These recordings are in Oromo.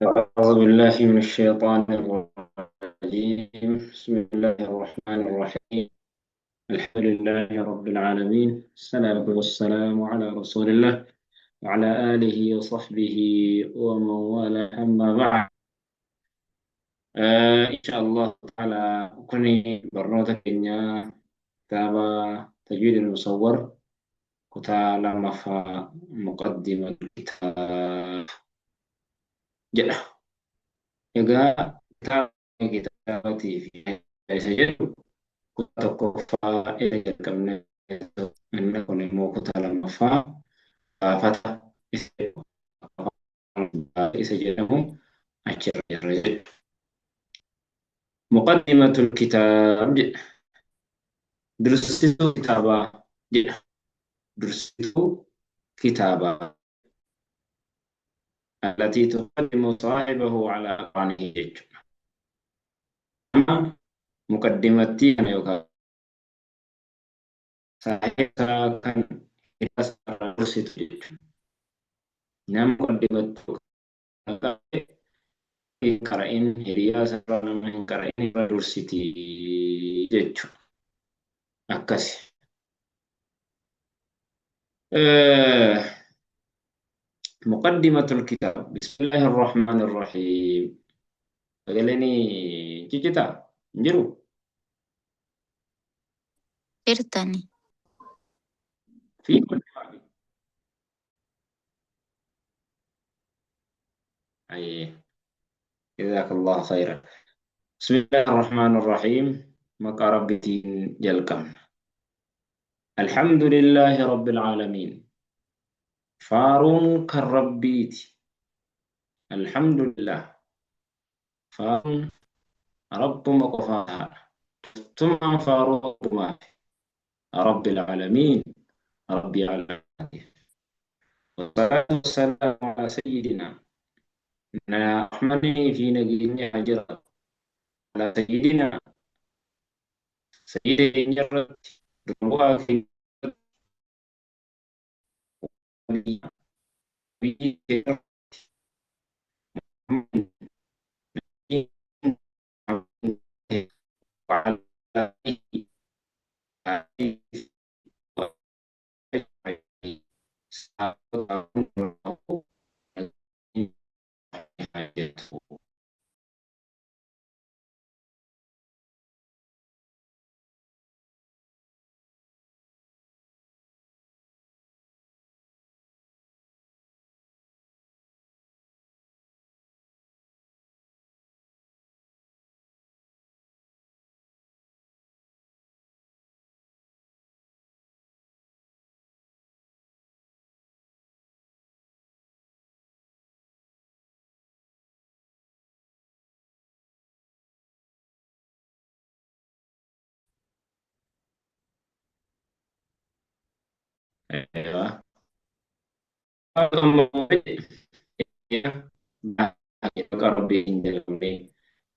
أعوذ بالله من الشيطان الرجيم. بسم الله الرحمن الرحيم. الحمد لله رب العالمين، الصلاة والسلام على رسول الله وعلى آله وصحبه ومن والاه، أما بعد. إن شاء الله تعالى كوني برنوتك إنيا كتاب تجويد المصور كتاب لما مقدمة الكتاب جدا يقال كتابتي في سجل kuta kofa ile kamne nne kone mo kuta la mafa fata isa jedhamu achirra jirre. مقدمة الكتاب درست كتابا درست كتابا التي تقدم صاحبه على أقرانه. أما مقدمتي أنا يوكا صاحبها كان درست نعم مقدمة qara'in hiriyaa sarara nama hin qara'in irra dursiti jechuudha. Akkasi. مقدمة الكتاب. بسم الله الرحمن الرحيم. Sagaleen ciccitaa hin jiru. Jirtani. Fi أي جزاك الله خيرا. بسم الله الرحمن الرحيم. مقا ربتين جلكم. الحمد لله رب العالمين. فارون كالربيت. الحمد لله. فارون رب مقفاها. ثم فارون رب العالمين. رب العالمين. والصلاة والسلام على سيدنا نحمده في نجينا جرى على سيدنا سيد جرى ربها في وعلى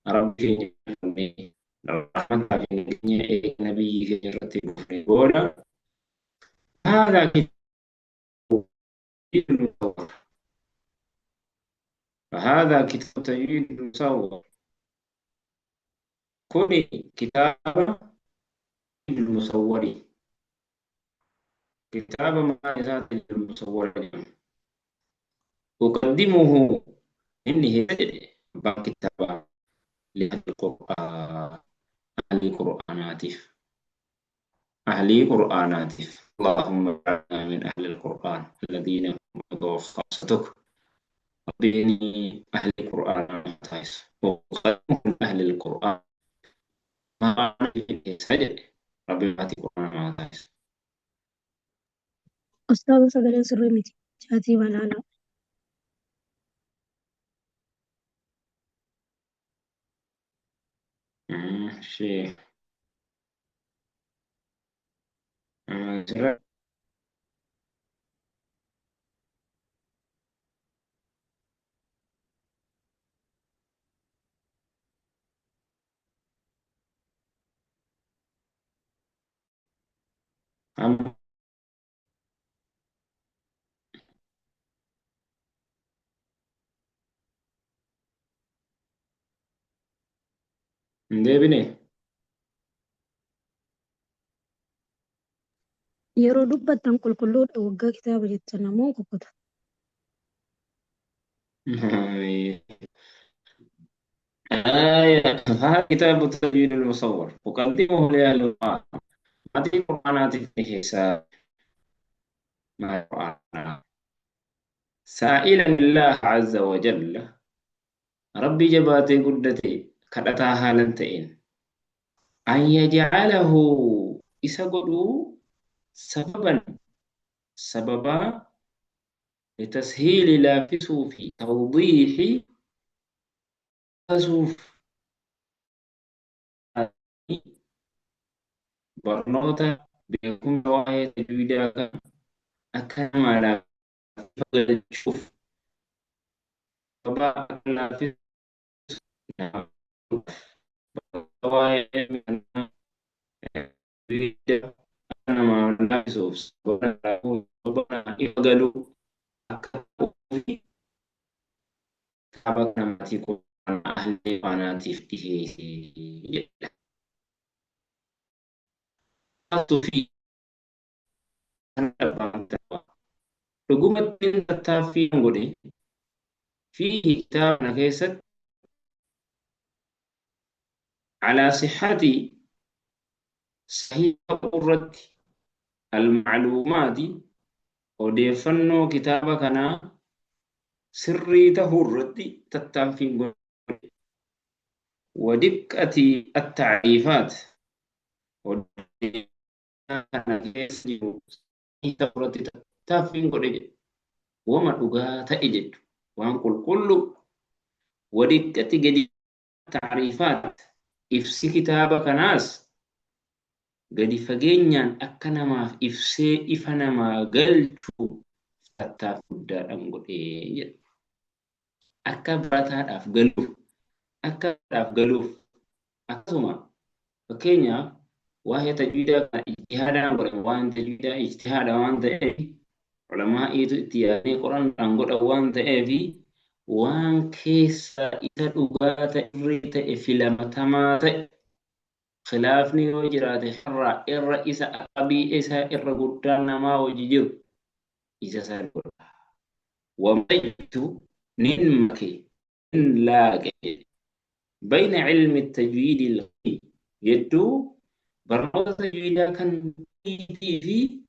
ربي ربي الرحمن نبي هجرة هذا كتاب المصور. فهذا كتاب تجريد المصور. كوني كتاب المصور. كتاب ما ذات المصور. أقدمه إنه كتاب لأهل القرآن. أهل قرآنات أهل قرآنات. اللهم اجعلنا من أهل القرآن الذين هم خاصتك. ربي أهل القرآن تايس وقدمهم أهل القرآن ما سجد. ربي أهل القرآن تايس. Ustaza sagaleen sirrii miti. Chaatii banana. شيء deebine. Yeroo dubbattan qulqulluudha waggaa kitaaba jettan namoo kukkota. هذا كتاب التدوين المصور أقدمه لأهل القرآن. هذه القرآنات في حساب ما القرآن سائلا الله عز وجل ربي جباتي قدتي كدتا هالنتين أن يجعله إسقطوا سببا لتسهيل لافسه في توضيح تسوف برنوتا بيكون رواية تجويدا أكما لا تشوف طبعا لافس رواية تجويدا أنا ما نافسه ربنا يقلوا أكثر في كعبة نماتيكو أهل بناتي فيه في رقمت من التافين قولي فيه كتاب نكيست على صحة صحيح الرد المعلومات وديفنو كتابك أنا سري تهرد تتافين قولي ودقة التعريفات taaffiin godhe jedhe wama dhugaa ta'e jedhu waan qulqullu wadiqqatti gadi taariifaat ibsi kitaaba kanaas gadi fageenyaan akka namaaf ibsee ifa namaa galchuu tattaaffii guddaadhaan godhee jedhe akka barataadhaaf galuuf akkasuma fakkeenyaaf وهي تجويدا اجتهادا وان تجويدا اجتهادا وان تأبي علماء اتياني قرآن تنقل وان تأبي وان كيس إذا أبات إريت إفلام تمات خلافني وجرات حرى الرئيس أبي إسا إرقودان ما وججر إسا سارقود ومجد ننمكي نلاقي بين علم التجويد الغي يدو برنامج تجويدا كان في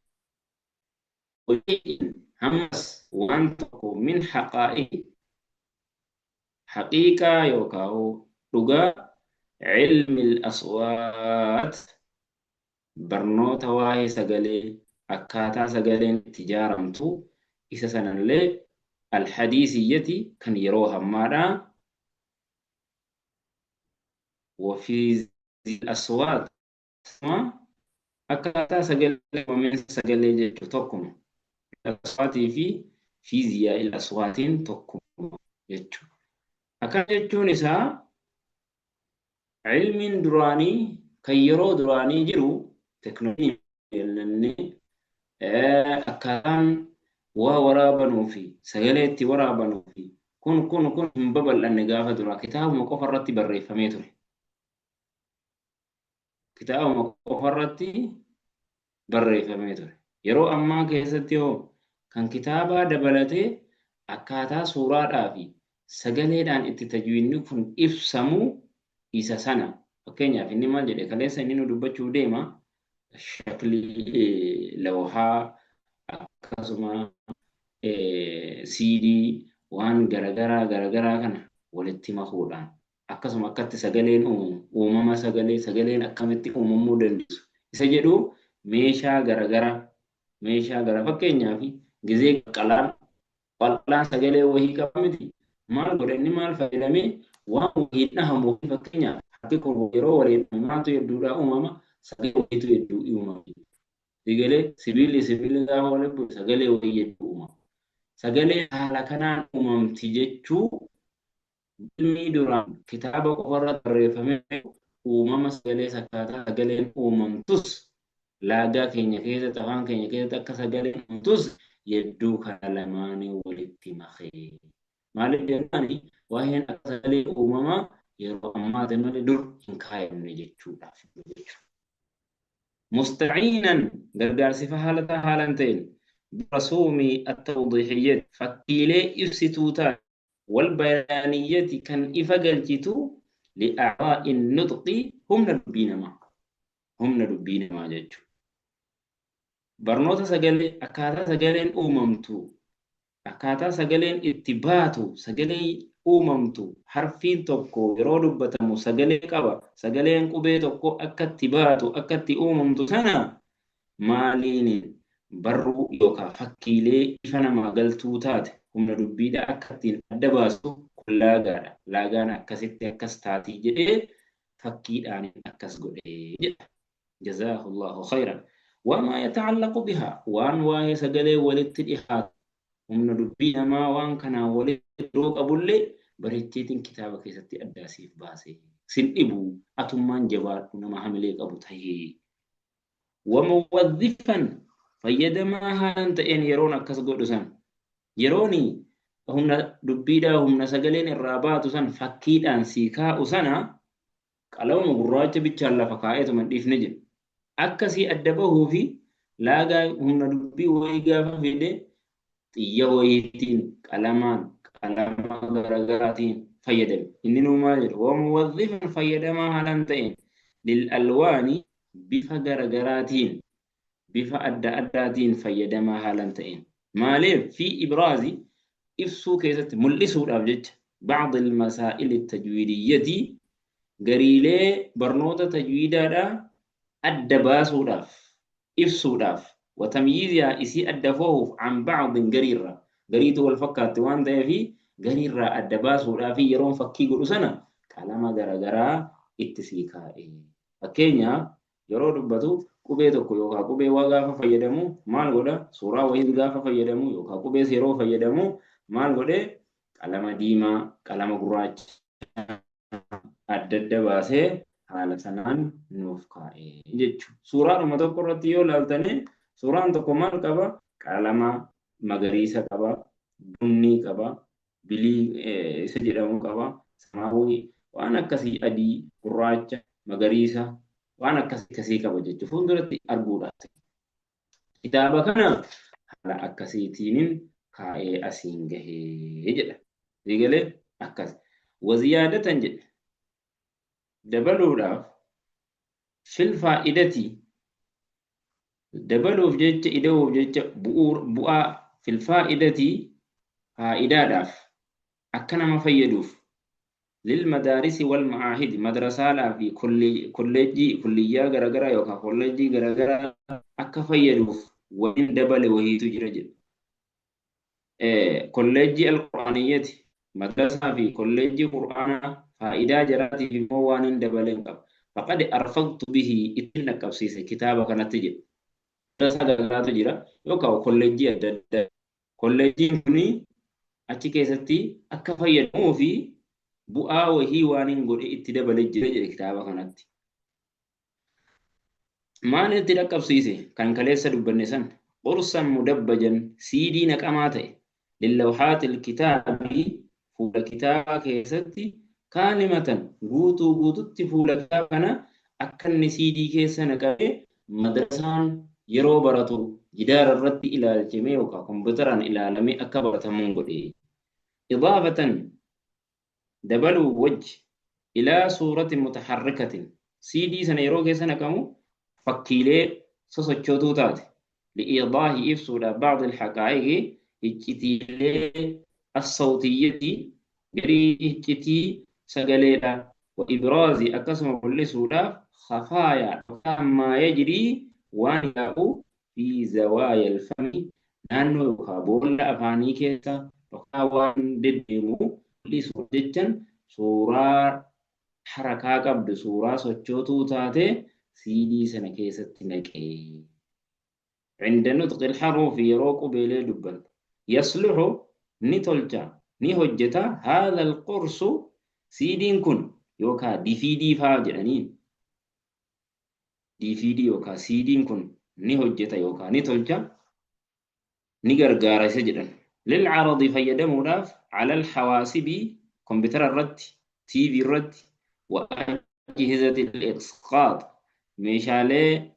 وجه همس وانتقو من حقيقة يوكاو لغا علم الأصوات برنوتا واهي سجلي أكاتا سجلين تجارمتو إسا سنن الحديثية كان يروها مادا وفي الأصوات akkaataa sagalee uumameensa sagalee jechuun tokkuma. Aswaatii fi fiiziyaa aswaatiin tokkuma jechuudha. Akkana jechuun isaa ilmiin duraanii kan yeroo duraanii jiru teekinooloojii akkaataan waa waraabanuu fi sagalee itti waraabanuu fi kun hin babal'anne gaafa duraa kitaabuma qofa irratti barreeffamee ture. Kitaabuma qofa irratti barreeffamee ture. Yeroo ammaa keessatti hoo kan kitaabaa dabalatee akkaataa suuraadhaa fi sagaleedhaan itti tajwiidni kun ibsamu isa sana. Fakkeenyaaf inni maal jedhe kaleessa inni nu dubbachuu deema shaklii lawhaa akkasuma CD waan garagaraa kana walitti makuudhaan akkasuma akkatti sagaleen uumama sagaleen akkamitti uumamuu dandeessu isa jedhu meeshaa garagara fakkeenyaaf gizee qalqalaan sagalee wahii qaba miti maal godhe inni maal fayyadamee waan wahii dhahamu fakkeenyaaf harki kun yeroo waliin maaltu hedduudha uumama sagalee wahiitu hedduu uumama sibiilli gaafa waliin bu'u sagalee wahii hedduu uumama sagalee haala kanaan uumamti jechuu ilmi duraan kitaaba qofarratti barreeffamee uumama sagalee akkaataa sagaleen uumamtus laagaa keenya keessatti afaan keenya keessatti akka sagaleen uumamtus hedduu kana lamaanii walitti makee maaliif jennaani waa'een akka sagalee uumamaa yeroo ammaa malee dur hin kaayamne jechuudhaaf. Mustaciinan gargaarsifa haalan ta'een برسوم التوضيحية فكيلي إفسitوتا والبيانية كان إفقلتو لأعضاء النطق هم ندبين ما جدّو برنوتا سجلين أكاتا سجلين أوممتو أكاتا سجلين اتباتو سجلين أوممتو حرفين توكو يرودو بتمو سجلين كبا سجلين قبي توكو أكا اتباتو أكا أوممتو سنة مالين barruu yookaan fakkiilee ifa namaa galtuu taate humna dubbiidha akka ittiin adda baasu kun laagaadha. Laagaan akkasitti akkas taatii jedhee fakkiidhaan akkas godhee jedha. Jazaahullahu khayran. Wamaa yata'allaqu bihaa waan waa'ee sagalee walitti dhihaatu humna dubbii namaa waan kanaan walitti dhiyoo qabullee bareecheetiin kitaaba keessatti addaasiif baasee sin dhibu atummaan jabaadhu nama hamilee qabu tahee. Wamuwazzifan fayyadamaa haalan ta'een yeroon akkas godhu san yerooni humna dubbiidhaa humna sagaleen irraa baatu san fakkiidhaan sii kaa'u sana qalama gurraacha bichaan lafa kaa'eetu man dhiifne jedhu akkasii adda bahuu fi laagaa humna dubbii wayii gaafa fide xiyya wayiitiin qalama garagaraatiin fayyadame inni nuu maal jedhu wamuwazzifan fayyadamaa haalan ta'een lil alwaani bifa garagaraatiin bifa adda addaatiin fayyadamaa haalan ta'een maaliif fi ibraazi ibsuu keessatti mul'isuudhaaf jecha ba'd al-masaa'il at-tajwiidiyyati gariilee barnoota tajwiidaadhaa adda baasuudhaaf ibsuudhaaf watamyiiziyaa isii adda foohuuf an ba'din gariitu wal fakkaatti waan ta'eef gariirraa adda baasuudhaaf yeroon fakkii godhu sana qalama garagaraa itti sii kaa'e fakkeenyaaf yeroo dubbatu qubee tokko yookaan qubee waa gaafa fayyadamu maal godha suuraa wayii gaafa fayyadamu yookaan qubee yeroo fayyadamu maal godhe qalama diimaa qalama gurraacha adda baasee haala sanaan nuuf kaa'e jechuudha. Suuraadhuma tokko irratti yoo ilaaltane suuraan tokko maal qaba qalama magariisa qaba bunnii qaba bilii isa jedhamu qaba samaawii waan akkasii adii gurraacha magariisa waan akkasii qaba jechuudha. Fuulduratti arguudhaaf kitaaba kana haala akkasiitiin kaa'ee asiin gahee jedha. Eegalee akkas waziyaadatan jedha. Dabaluudhaaf fil faa'idatii dabaluuf jecha ida'uuf jecha bu'aa fil faa'idatii faa'idaadhaaf akka nama fayyaduuf للمدارس والمعاهد مدرسة لا في كلية غرغرة يوكا كلية غرغرة أكفيدوف وإن دبل وهي تجرجل كلية القرآنية مدرسة في كلية قرآن فإذا جرات في موان دبل فقد أرفقت به إتنك أبسيس كتابك نتجد مدرسة غرغرة تجرى يوكا كلية كلية كني أتكي ستي أكفيدوف في bu'aa wahii waan hin godhe itti dabalee jira jedhe kitaaba kanatti. Maal itti dhaqqabsiise kan kaleessa dubbanne san qursan mudabbajan siidii naqamaa ta'e lillawhaatil kitaabii fuula kitaabaa keessatti kaalimatan guututti fuula kitaaba kana akka inni siidii keessa naqamee madrasaan yeroo baratu gidaara irratti ilaalchame yookaan kompiitaraan ilaalamee akka baratamuun godhe. Idaafatan دبلوا وجه إلى صورة متحركة سيدي سنيرو كيسا نكمو فكيلي سوسوچوتو تات لإيضاح إفسود بعض الحقائق إجتيلي الصوتية جري إجتي سقليلا وإبراز أكسم كل سودا خفايا ما يجري وانياء في زوايا الفم نانو يخابون أفاني كيسا وخاوان ددمو lisuuf jechan suuraa harakaa qabdu suuraa sochootuu taate siidii sana keessatti naqee. عند نطق الحروف يروق بيلي دبن يصلح نتولجا نهجتا هذا القرص سيدين كن يوكا دي فاجرانين دي يوكا سيدين كن نهجتا يوكا نتولجا نغرغارا سجدن للعرض فيدمو داف على الحواسب كمبيوتر الرد تي في الرد وأجهزة الإسقاط ميشالي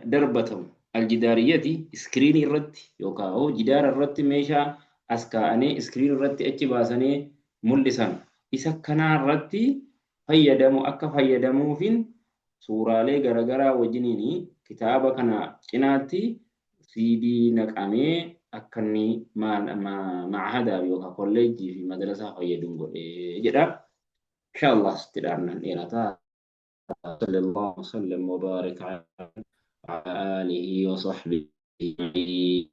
دربتهم الجدارية سكرين الرد يوكا هو جدار الرد ميشا أسكاني سكرين الرد اتباسني ملسان إسا كان الرد فيدمو أكا فيدمو فين سورالي غرغرا وجنيني كتابة كان كناتي سيدي نقامي أكني معهدا يوكا كوليجي في مدرسة فيدنغو جدا إن شاء الله استدارنا إلى صلى الله وسلم وبارك على آله وصحبه أجمعين.